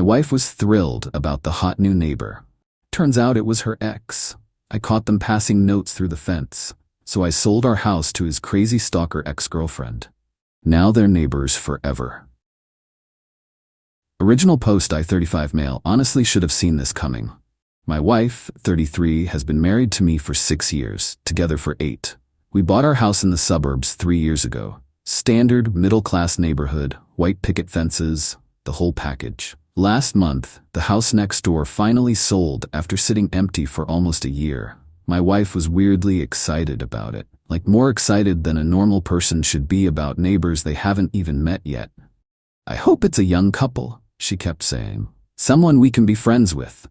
wife was thrilled about the hot new neighbor. Turns out it was her ex. I caught them passing notes through the fence, so I sold our house to his crazy stalker ex-girlfriend. Now they're neighbors forever. Original post I-35 male honestly should have seen this coming. My wife, 33, has been married to me for 6 years, together for 8. We bought our house in the suburbs 3 years ago. Standard middle-class neighborhood, white picket fences, the whole package. Last month, the house next door finally sold after sitting empty for almost a year. My wife was weirdly excited about it, like more excited than a normal person should be about neighbors they haven't even met yet. "I hope it's a young couple," she kept saying. "Someone we can be friends with."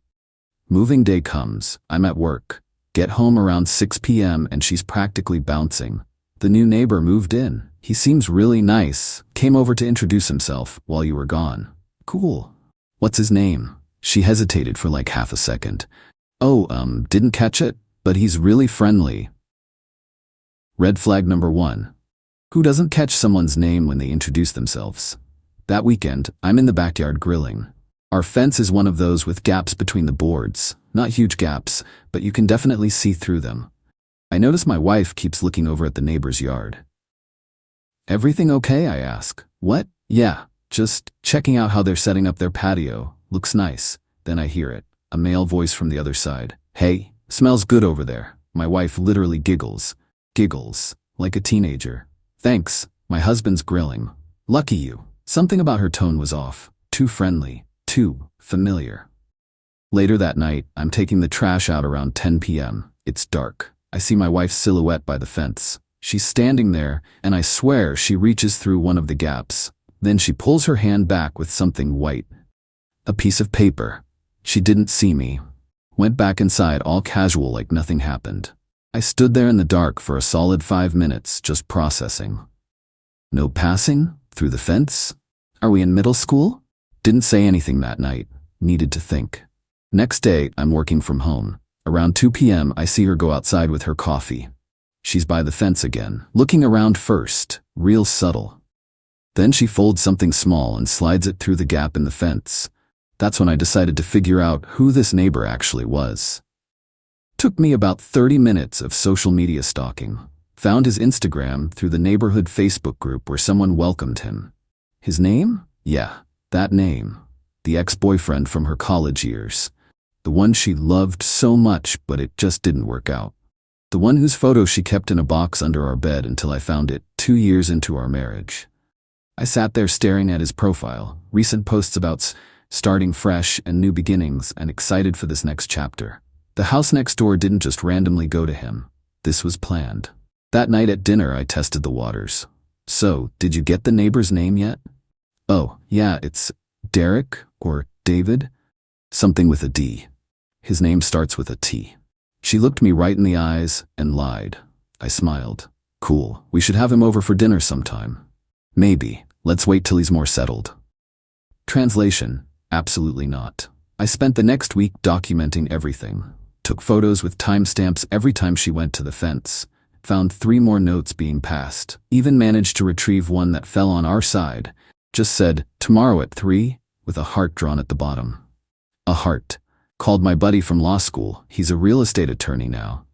Moving day comes, I'm at work. Get home around 6 p.m. and she's practically bouncing. The new neighbor moved in. He seems really nice. Came over to introduce himself while you were gone. Cool. What's his name? She hesitated for like half a second. Oh, didn't catch it, but he's really friendly. Red flag number 1. Who doesn't catch someone's name when they introduce themselves? That weekend, I'm in the backyard grilling. Our fence is one of those with gaps between the boards. Not huge gaps, but you can definitely see through them. I notice my wife keeps looking over at the neighbor's yard. "Everything okay?" I ask. "What?" "Yeah, just checking out how they're setting up their patio. Looks nice." Then I hear it, a male voice from the other side. "Hey, smells good over there." My wife literally giggles. Giggles, like a teenager. "Thanks, my husband's grilling." "Lucky you." Something about her tone was off. Too friendly, too familiar. Later that night, I'm taking the trash out around 10 p.m. It's dark. I see my wife's silhouette by the fence. She's standing there, and I swear she reaches through one of the gaps. Then she pulls her hand back with something white. A piece of paper. She didn't see me. Went back inside all casual like nothing happened. I stood there in the dark for a solid 5 minutes, just processing. No passing? Through the fence? Are we in middle school? Didn't say anything that night. Needed to think. Next day, I'm working from home. Around 2 p.m., I see her go outside with her coffee. She's by the fence again, looking around first, real subtle. Then she folds something small and slides it through the gap in the fence. That's when I decided to figure out who this neighbor actually was. Took me about 30 minutes of social media stalking. Found his Instagram through the neighborhood Facebook group where someone welcomed him. His name? Yeah, that name. The ex-boyfriend from her college years. The one she loved so much, but it just didn't work out. The one whose photo she kept in a box under our bed until I found it 2 years into our marriage. I sat there staring at his profile, recent posts about starting fresh and new beginnings, and excited for this next chapter. The house next door didn't just randomly go to him. This was planned. That night at dinner, I tested the waters. "So, did you get the neighbor's name yet?" "Oh, yeah, it's Derek or David. Something with a D. His name starts with a T." She looked me right in the eyes and lied. I smiled. "Cool, we should have him over for dinner sometime." "Maybe. Let's wait till he's more settled." Translation: absolutely not. I spent the next week documenting everything. Took photos with timestamps every time she went to the fence. Found 3 more notes being passed. Even managed to retrieve one that fell on our side. Just said, "Tomorrow at 3, with a heart drawn at the bottom. A heart. Called my buddy from law school. He's a real estate attorney now.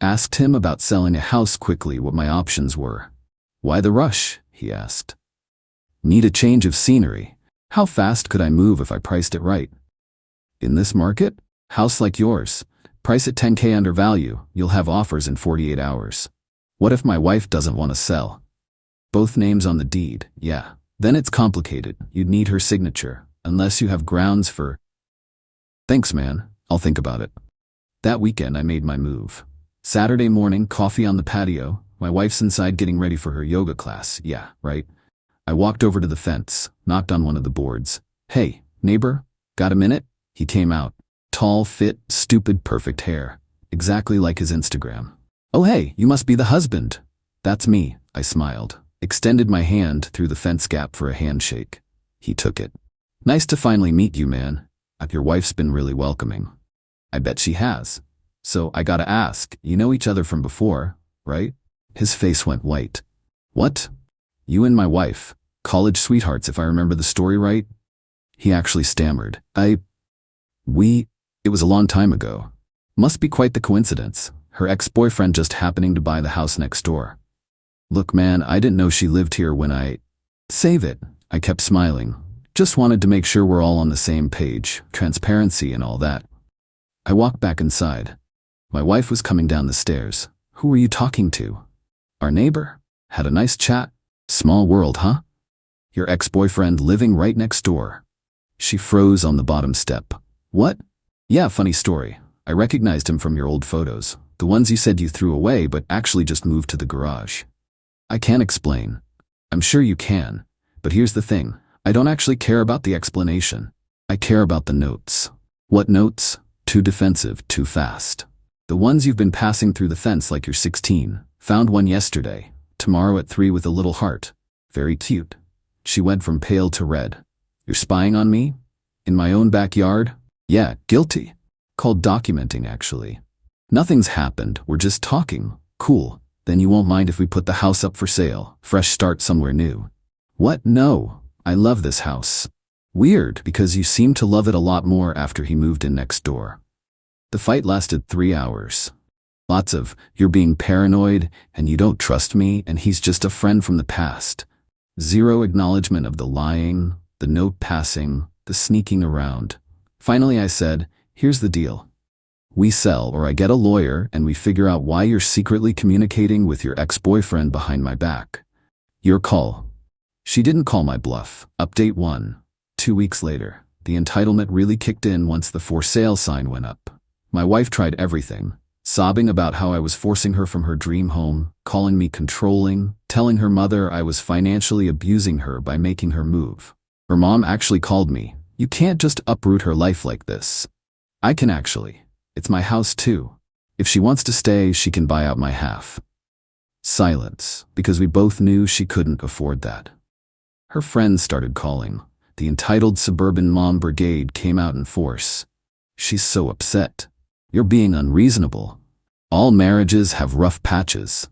Asked him about selling a house quickly, what my options were. "Why the rush?" he asked. "Need a change of scenery. How fast could I move if I priced it right?" "In this market? House like yours. Price at 10K under value. You'll have offers in 48 hours. What if my wife doesn't want to sell?" "Both names on the deed, yeah. Then it's complicated. You'd need her signature, unless you have grounds for..." "Thanks, man. I'll think about it." That weekend, I made my move. Saturday morning, coffee on the patio. My wife's inside getting ready for her yoga class. Yeah, right. I walked over to the fence, knocked on one of the boards. "Hey, neighbor, got a minute?" He came out. Tall, fit, stupid, perfect hair. Exactly like his Instagram. "Oh hey, you must be the husband." "That's me," I smiled. Extended my hand through the fence gap for a handshake. He took it. "Nice to finally meet you, man. Your wife's been really welcoming." "I bet she has. So I gotta ask, you know each other from before, right?" His face went white. "What?" "You and my wife. College sweethearts, if I remember the story right." He actually stammered. It was a long time ago. Must be quite the coincidence. Her ex-boyfriend just happening to buy the house next door. Look, man, I didn't know she lived here when Save it. I kept smiling. Just wanted to make sure we're all on the same page. Transparency and all that. I walked back inside. My wife was coming down the stairs. Who were you talking to? Our neighbor. Had a nice chat. Small world, huh? Your ex-boyfriend living right next door. She froze on the bottom step. What? Yeah, funny story. I recognized him from your old photos. The ones you said you threw away but actually just moved to the garage. I can't explain. I'm sure you can. But here's the thing. I don't actually care about the explanation. I care about the notes. What notes? Too defensive, too fast. The ones you've been passing through the fence like you're 16. Found one yesterday. Tomorrow at 3 with a little heart. Very cute. She went from pale to red. You're spying on me? In my own backyard? Yeah, guilty. Called documenting, actually. Nothing's happened. We're just talking. Cool. Then you won't mind if we put the house up for sale. Fresh start somewhere new. What? No. I love this house. Weird, because you seem to love it a lot more after he moved in next door. The fight lasted 3 hours. Lots of, you're being paranoid, and you don't trust me, and he's just a friend from the past. Zero acknowledgement of the lying, the note passing, the sneaking around. Finally I said, here's the deal. We sell, or I get a lawyer, and we figure out why you're secretly communicating with your ex-boyfriend behind my back. Your call. She didn't call my bluff. Update 1. 2 weeks later, the entitlement really kicked in once the for sale sign went up. My wife tried everything, sobbing about how I was forcing her from her dream home, calling me controlling, telling her mother I was financially abusing her by making her move. Her mom actually called me. You can't just uproot her life like this. I can actually. It's my house too. If she wants to stay, she can buy out my half. Silence, because we both knew she couldn't afford that. Her friends started calling. The entitled suburban mom brigade came out in force. She's so upset. You're being unreasonable. All marriages have rough patches.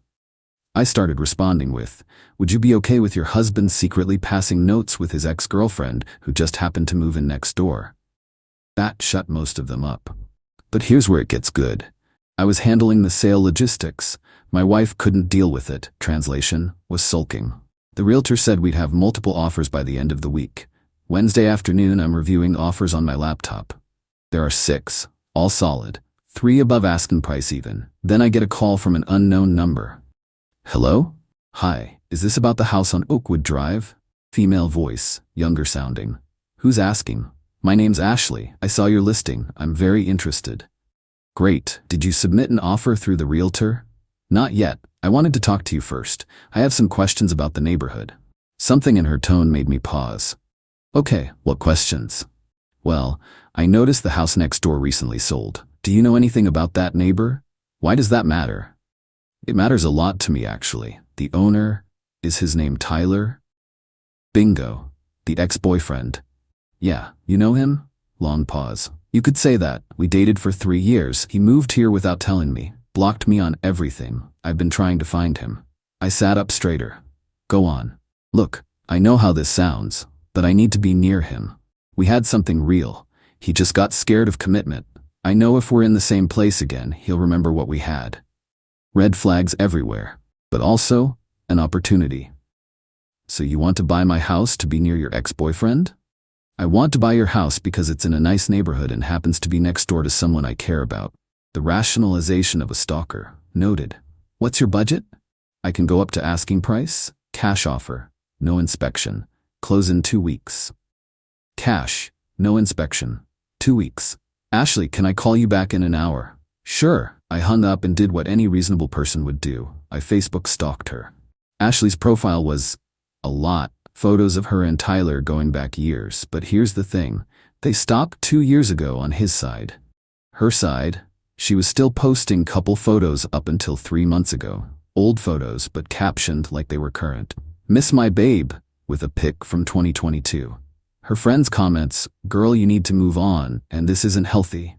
I started responding with, would you be okay with your husband secretly passing notes with his ex-girlfriend who just happened to move in next door? That shut most of them up. But here's where it gets good. I was handling the sale logistics. My wife couldn't deal with it. Translation, was sulking. The realtor said we'd have multiple offers by the end of the week. Wednesday afternoon, I'm reviewing offers on my laptop. There are 6, all solid, 3 above asking price even. Then I get a call from an unknown number. Hello? Hi, is this about the house on Oakwood Drive? Female voice, younger sounding. Who's asking? My name's Ashley. I saw your listing. I'm very interested. Great. Did you submit an offer through the realtor? Not yet. I wanted to talk to you first. I have some questions about the neighborhood. Something in her tone made me pause. Okay, what questions? Well, I noticed the house next door recently sold. Do you know anything about that neighbor? Why does that matter? It matters a lot to me, actually. The owner, is his name Tyler? Bingo. The ex-boyfriend. Yeah, you know him? Long pause. You could say that. We dated for 3 years. He moved here without telling me. Blocked me on everything. I've been trying to find him. I sat up straighter. Go on. Look, I know how this sounds, but I need to be near him. We had something real. He just got scared of commitment. I know if we're in the same place again, he'll remember what we had. Red flags everywhere, but also an opportunity. So you want to buy my house to be near your ex-boyfriend? I want to buy your house because it's in a nice neighborhood and happens to be next door to someone I care about. The rationalization of a stalker. Noted. What's your budget? I can go up to asking price. Cash offer. No inspection. Close in 2 weeks. Cash. No inspection. 2 weeks. Ashley, can I call you back in an hour? Sure. I hung up and did what any reasonable person would do. I Facebook stalked her. Ashley's profile was a lot. Photos of her and Tyler going back years. But here's the thing. They stopped 2 years ago on his side. Her side? She was still posting couple photos up until 3 months ago. Old photos, but captioned like they were current. Miss my babe, with a pic from 2022. Her friends' comments, girl, you need to move on, and this isn't healthy.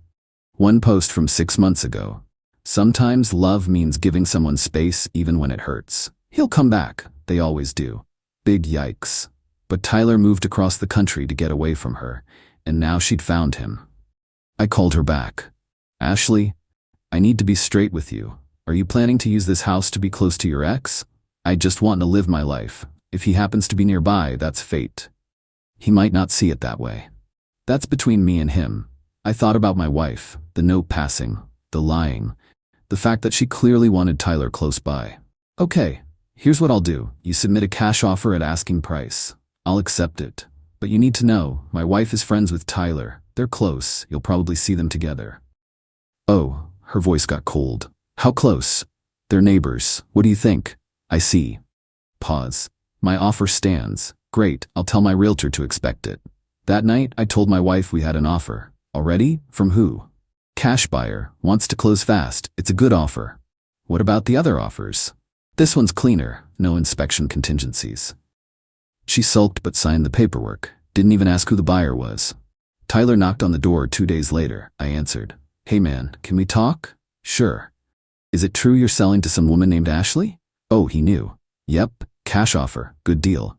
One post from 6 months ago. Sometimes love means giving someone space even when it hurts. He'll come back. They always do. Big yikes. But Tyler moved across the country to get away from her, and now she'd found him. I called her back. Ashley, I need to be straight with you. Are you planning to use this house to be close to your ex? I just want to live my life. If he happens to be nearby, that's fate. He might not see it that way. That's between me and him. I thought about my wife, the note passing, the lying, the fact that she clearly wanted Tyler close by. Okay, here's what I'll do. You submit a cash offer at asking price. I'll accept it. But you need to know, my wife is friends with Tyler. They're close. You'll probably see them together. Oh, her voice got cold. How close? They're neighbors. What do you think? I see. Pause. My offer stands. Great, I'll tell my realtor to expect it. That night, I told my wife we had an offer. Already? From who? Cash buyer. Wants to close fast. It's a good offer. What about the other offers? This one's cleaner. No inspection contingencies. She sulked but signed the paperwork. Didn't even ask who the buyer was. Tyler knocked on the door 2 days later. I answered. Hey man, can we talk? Sure. Is it true you're selling to some woman named Ashley? Oh, he knew. Yep, cash offer, good deal.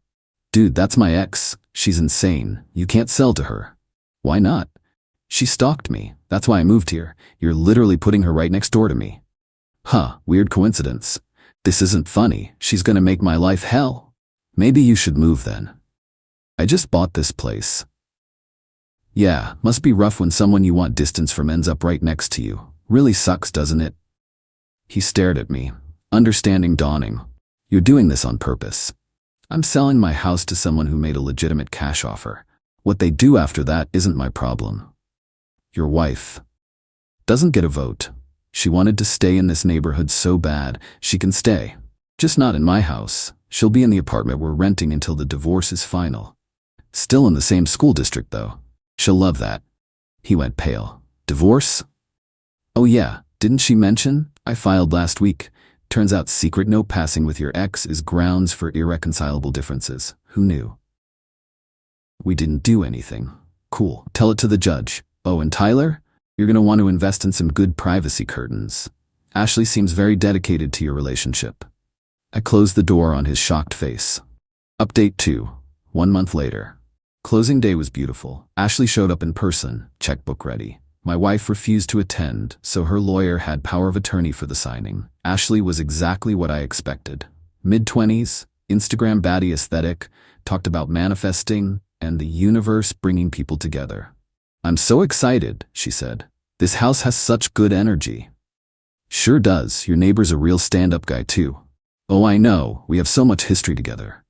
Dude, that's my ex. She's insane. You can't sell to her. Why not? She stalked me. That's why I moved here. You're literally putting her right next door to me. Huh, weird coincidence. This isn't funny. She's gonna make my life hell. Maybe you should move then. I just bought this place. Yeah, must be rough when someone you want distance from ends up right next to you. Really sucks, doesn't it? He stared at me, understanding dawning. You're doing this on purpose. I'm selling my house to someone who made a legitimate cash offer. What they do after that isn't my problem. Your wife doesn't get a vote. She wanted to stay in this neighborhood so bad, she can stay. Just not in my house. She'll be in the apartment we're renting until the divorce is final. Still in the same school district, though. She'll love that. He went pale. Divorce? Oh yeah, didn't she mention? I filed last week. Turns out secret note passing with your ex is grounds for irreconcilable differences. Who knew? We didn't do anything. Cool. Tell it to the judge. Oh, and Tyler? You're gonna want to invest in some good privacy curtains. Ashley seems very dedicated to your relationship. I closed the door on his shocked face. Update 2. 1 month later. Closing day was beautiful. Ashley showed up in person, checkbook ready. My wife refused to attend, so her lawyer had power of attorney for the signing. Ashley was exactly what I expected. Mid-20s, Instagram baddie aesthetic, talked about manifesting and the universe bringing people together. I'm so excited, she said. This house has such good energy. Sure does. Your neighbor's a real stand-up guy too. Oh, I know. We have so much history together.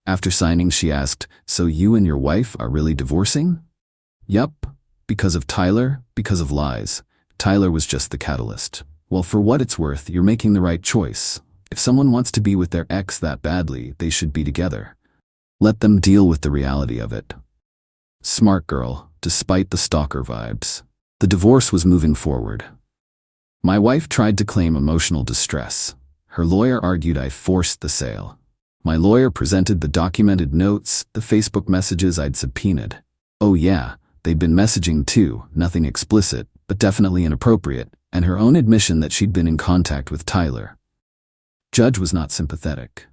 After signing, she asked, so you and your wife are really divorcing? Yup. Because of Tyler, because of lies. Tyler was just the catalyst. Well, for what it's worth, you're making the right choice. If someone wants to be with their ex that badly, they should be together. Let them deal with the reality of it. Smart girl, despite the stalker vibes. The divorce was moving forward. My wife tried to claim emotional distress. Her lawyer argued I forced the sale. My lawyer presented the documented notes, the Facebook messages I'd subpoenaed. Oh yeah, they'd been messaging too, nothing explicit, but definitely inappropriate, and her own admission that she'd been in contact with Tyler. Judge was not sympathetic.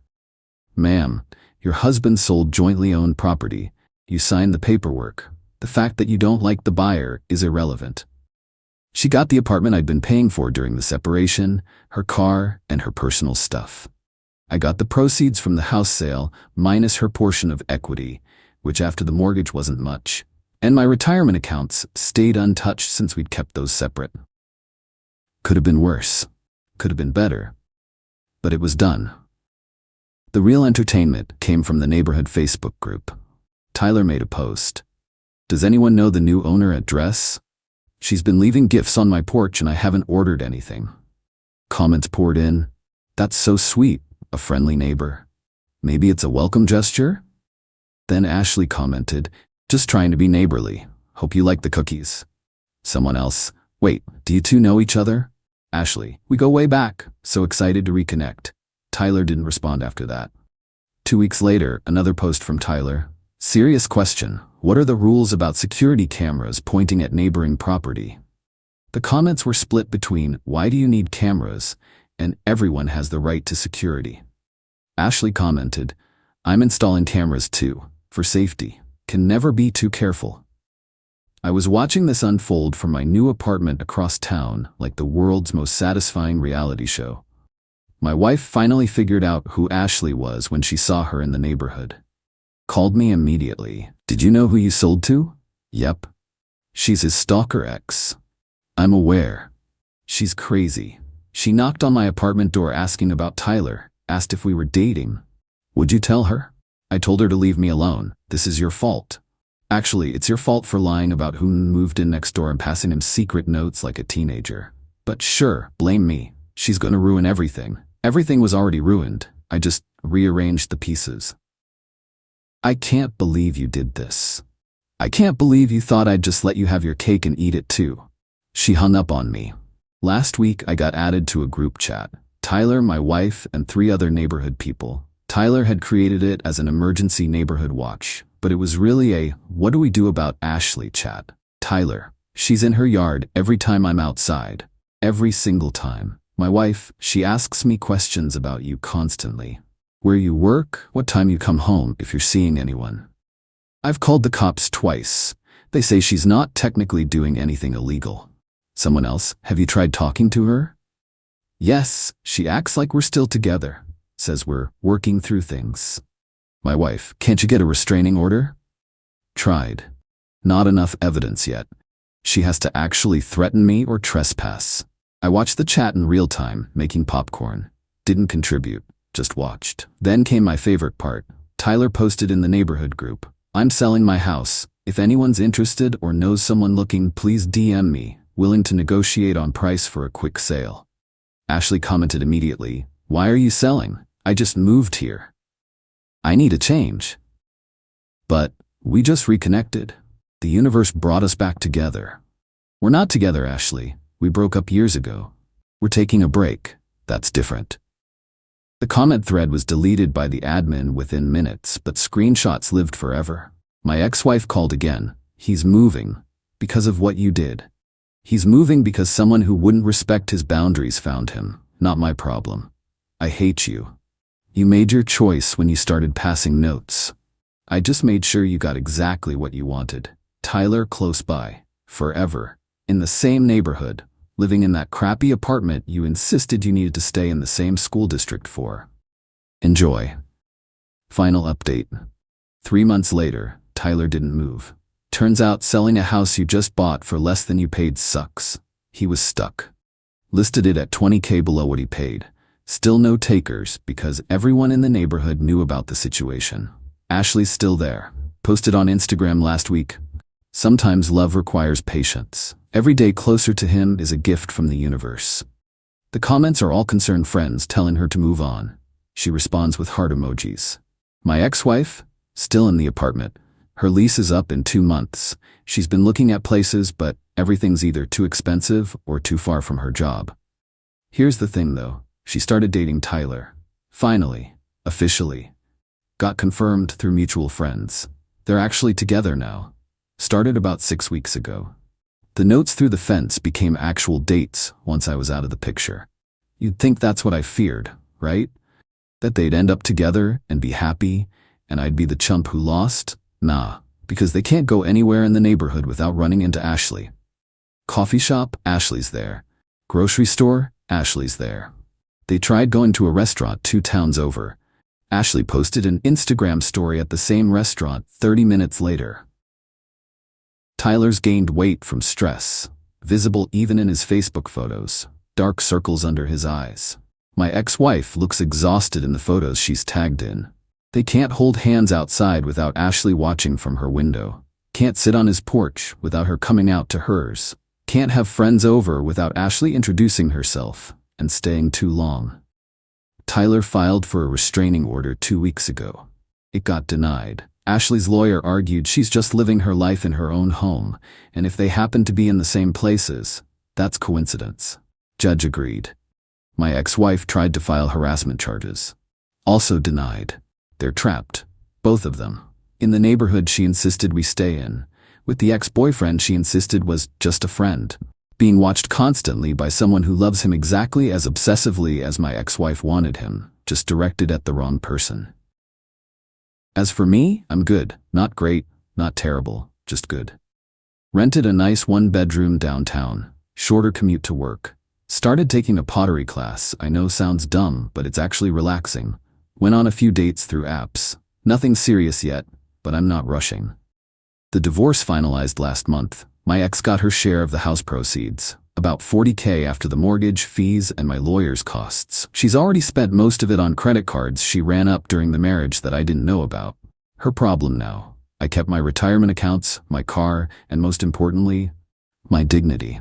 Ma'am, your husband sold jointly owned property. You signed the paperwork. The fact that you don't like the buyer is irrelevant. She got the apartment I'd been paying for during the separation, her car, and her personal stuff. I got the proceeds from the house sale, minus her portion of equity, which after the mortgage wasn't much, and my retirement accounts stayed untouched since we'd kept those separate. Could have been worse. Could have been better. But it was done. The real entertainment came from the neighborhood Facebook group. Tyler made a post. Does anyone know the new owner address? She's been leaving gifts on my porch and I haven't ordered anything. Comments poured in. That's so sweet. A friendly neighbor. Maybe it's a welcome gesture? Then Ashley commented, just trying to be neighborly. Hope you like the cookies. Someone else, wait, do you two know each other? Ashley, we go way back. So excited to reconnect. Tyler didn't respond after that. 2 weeks later, another post from Tyler. Serious question. What are the rules about security cameras pointing at neighboring property? The comments were split between, why do you need cameras? And everyone has the right to security. Ashley commented, I'm installing cameras too, for safety. Can never be too careful. I was watching this unfold from my new apartment across town like the world's most satisfying reality show. My wife finally figured out who Ashley was when she saw her in the neighborhood. Called me immediately. Did you know who you sold to? Yep. She's his stalker ex. I'm aware. She's crazy. She knocked on my apartment door asking about Tyler, asked if we were dating. Would you tell her? I told her to leave me alone. This is your fault. Actually, it's your fault for lying about who moved in next door and passing him secret notes like a teenager. But sure, blame me. She's gonna ruin everything. Everything was already ruined. I just rearranged the pieces. I can't believe you did this. I can't believe you thought I'd just let you have your cake and eat it too. She hung up on me. Last week, I got added to a group chat. Tyler, my wife, and 3 other neighborhood people. Tyler had created it as an emergency neighborhood watch, but it was really a "what do we do about Ashley" chat. Tyler, she's in her yard every time I'm outside. Every single time. My wife, she asks me questions about you constantly. Where you work, what time you come home, if you're seeing anyone. I've called the cops twice. They say she's not technically doing anything illegal. Someone else, have you tried talking to her? Yes, she acts like we're still together. Says we're working through things. My wife, can't you get a restraining order? Tried. Not enough evidence yet. She has to actually threaten me or trespass. I watched the chat in real time, making popcorn. Didn't contribute, just watched. Then came my favorite part. Tyler posted in the neighborhood group. I'm selling my house. If anyone's interested or knows someone looking, please DM me. Willing to negotiate on price for a quick sale. Ashley commented immediately. Why are you selling? I just moved here. I need a change. But we just reconnected. The universe brought us back together. We're not together, Ashley. We broke up years ago. We're taking a break. That's different. The comment thread was deleted by the admin within minutes, but screenshots lived forever. My ex-wife called again. He's moving because of what you did. He's moving because someone who wouldn't respect his boundaries found him. Not my problem. I hate you. You made your choice when you started passing notes. I just made sure you got exactly what you wanted. Tyler close by. Forever. In the same neighborhood. Living in that crappy apartment you insisted you needed to stay in the same school district for. Enjoy. Final update. 3 months later, Tyler didn't move. Turns out selling a house you just bought for less than you paid sucks. He was stuck. Listed it at $20,000 below what he paid. Still no takers because everyone in the neighborhood knew about the situation. Ashley's still there. Posted on Instagram last week. Sometimes love requires patience. Every day closer to him is a gift from the universe. The comments are all concerned friends telling her to move on. She responds with heart emojis. My ex-wife? Still in the apartment. Her lease is up in 2 months. She's been looking at places, but everything's either too expensive or too far from her job. Here's the thing though. She started dating Tyler. Finally. Officially. Got confirmed through mutual friends. They're actually together now. Started about 6 weeks ago. The notes through the fence became actual dates once I was out of the picture. You'd think that's what I feared, right? That they'd end up together and be happy, and I'd be the chump who lost? Nah, because they can't go anywhere in the neighborhood without running into Ashley. Coffee shop? Ashley's there. Grocery store? Ashley's there. They tried going to a restaurant 2 towns over. Ashley posted an Instagram story at the same restaurant 30 minutes later. Tyler's gained weight from stress, visible even in his Facebook photos, dark circles under his eyes. My ex-wife looks exhausted in the photos she's tagged in. They can't hold hands outside without Ashley watching from her window. Can't sit on his porch without her coming out to hers. Can't have friends over without Ashley introducing herself and staying too long. Tyler filed for a restraining order 2 weeks ago. It got denied. Ashley's lawyer argued she's just living her life in her own home, and if they happen to be in the same places, that's coincidence. Judge agreed. My ex-wife tried to file harassment charges. Also denied. They're trapped. Both of them. In the neighborhood she insisted we stay in. With the ex-boyfriend she insisted was just a friend. Being watched constantly by someone who loves him exactly as obsessively as my ex-wife wanted him, just directed at the wrong person. As for me, I'm good. Not great, not terrible, just good. Rented a nice one-bedroom downtown, shorter commute to work. Started taking a pottery class. I know sounds dumb, but it's actually relaxing. Went on a few dates through apps. Nothing serious yet, but I'm not rushing. The divorce finalized last month. My ex got her share of the house proceeds, about $40K after the mortgage, fees, and my lawyer's costs. She's already spent most of it on credit cards she ran up during the marriage that I didn't know about. Her problem now. I kept my retirement accounts, my car, and most importantly, my dignity.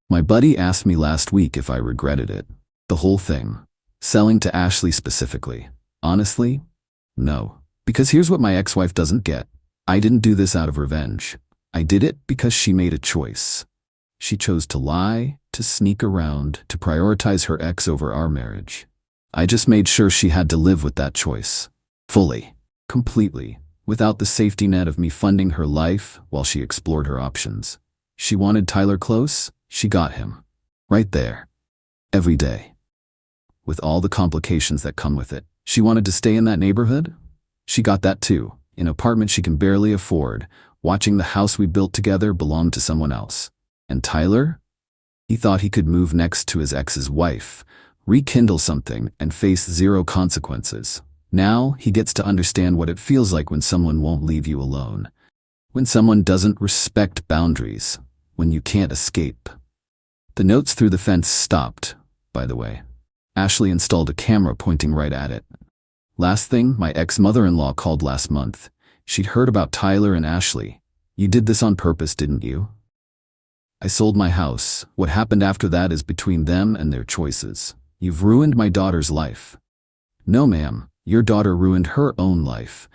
My buddy asked me last week if I regretted it. The whole thing. Selling to Ashley specifically. Honestly, no. Because here's what my ex-wife doesn't get. I didn't do this out of revenge. I did it because she made a choice. She chose to lie, to sneak around, to prioritize her ex over our marriage. I just made sure she had to live with that choice. Fully. Completely. Without the safety net of me funding her life while she explored her options. She wanted Tyler close, she got him. Right there. Every day. With all the complications that come with it. She wanted to stay in that neighborhood? She got that too. An apartment she can barely afford, watching the house we built together belong to someone else. And Tyler? He thought he could move next to his ex's wife, rekindle something, and face zero consequences. Now he gets to understand what it feels like when someone won't leave you alone. When someone doesn't respect boundaries. When you can't escape. The notes through the fence stopped, by the way. Ashley installed a camera pointing right at it. Last thing, my ex-mother-in-law called last month. She'd heard about Tyler and Ashley. You did this on purpose, didn't you? I sold my house. What happened after that is between them and their choices. You've ruined my daughter's life. No, ma'am. Your daughter ruined her own life.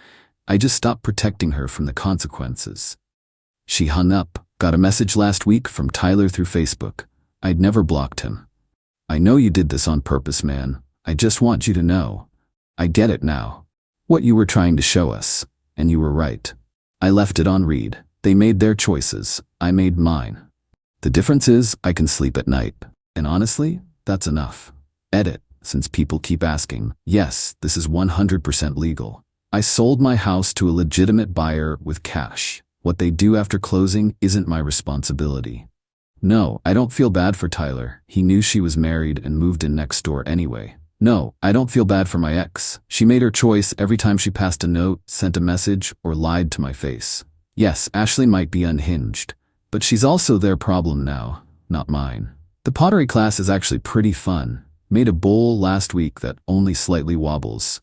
I just stopped protecting her from the consequences. She hung up. Got a message last week from Tyler through Facebook. I'd never blocked him. I know you did this on purpose, man. I just want you to know. I get it now. What you were trying to show us. And you were right. I left it on read. They made their choices. I made mine. The difference is I can sleep at night. And honestly, that's enough. Edit, since people keep asking. Yes, this is 100% legal. I sold my house to a legitimate buyer with cash. What they do after closing isn't my responsibility. No, I don't feel bad for Tyler. He knew she was married and moved in next door anyway. No, I don't feel bad for my ex. She made her choice every time she passed a note, sent a message, or lied to my face. Yes, Ashley might be unhinged, but she's also their problem now, not mine. The pottery class is actually pretty fun. Made a bowl last week that only slightly wobbles.